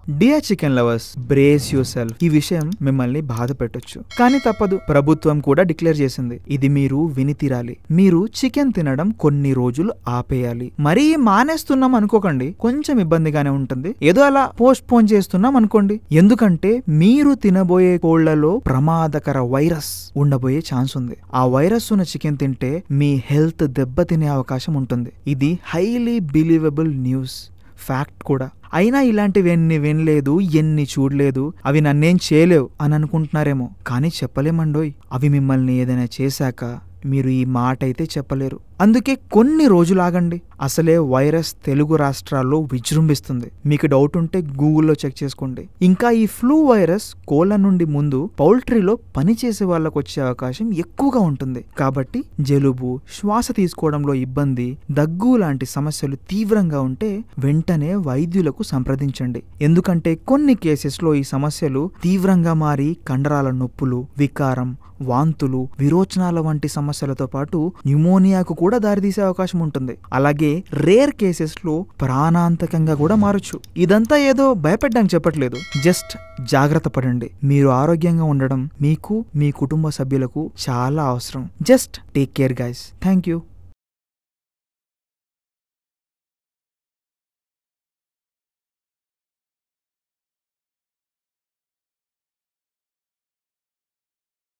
Dear chicken lovers, brace your self. ఈ విషయం మిమ్మల్ని బాధ పెట్టొచ్చు, కానీ తప్పదు. ప్రభుత్వం కూడా డిక్లేర్ చేసింది, ఇది మీరు విని తీరాలి. మీరు చికెన్ తినడం కొన్ని రోజులు ఆపేయాలి. మరీ మానేస్తున్నాం అనుకోకండి, కొంచెం ఇబ్బందిగానే ఉంటుంది. ఏదో అలా పోస్ట్ పోన్ చేస్తున్నాం అనుకోండి. ఎందుకంటే మీరు తినబోయే కోళ్లలో ప్రమాదకర వైరస్ ఉండబోయే ఛాన్స్ ఉంది. ఆ వైరస్ ఉన్న చికెన్ తింటే మీ హెల్త్ దెబ్బతినే అవకాశం ఉంటుంది. ఇది హైలీ బిలీవబుల్ న్యూస్, ఫ్యాక్ట్ కూడా. అయినా ఇలాంటివి ఎన్ని వినలేదు, ఎన్ని చూడలేదు, అవి నన్నేం చేయలేవు అని అనుకుంటున్నారేమో. కానీ చెప్పలేమండోయ్, అవి మిమ్మల్ని ఏదైనా చేశాక మీరు ఈ మాట అయితే చెప్పలేరు. అందుకే కొన్ని రోజులాగండి. అసలే వైరస్ తెలుగు రాష్ట్రాల్లో విజృంభిస్తుంది. మీకు డౌట్ ఉంటే గూగుల్లో చెక్ చేసుకోండి. ఇంకా ఈ ఫ్లూ వైరస్ కోళ్ల నుండి ముందు పౌల్ట్రీలో పనిచేసే వాళ్ళకు వచ్చే అవకాశం ఎక్కువగా ఉంటుంది. కాబట్టి జలుబు, శ్వాస తీసుకోవడంలో ఇబ్బంది, దగ్గు లాంటి సమస్యలు తీవ్రంగా ఉంటే వెంటనే వైద్యులకు సంప్రదించండి. ఎందుకంటే కొన్ని కేసెస్లో ఈ సమస్యలు తీవ్రంగా మారి కండరాల నొప్పులు, వికారం, వాంతులు, విరోచనాల వంటి సమస్యలతో పాటు న్యూమోనియాకు కూడా దారితీసే అవకాశం ఉంటుంది. అలాగే రేర్ కేసెస్ లో ప్రాణాంతకంగా కూడా మారొచ్చు. ఇదంతా ఏదో భయపెట్టడానికి చెప్పట్లేదు, జస్ట్ జాగ్రత్త పడండి. మీరు ఆరోగ్యంగా ఉండడం మీకు, మీ కుటుంబ సభ్యులకు చాలా అవసరం. Just take care guys. Thank you.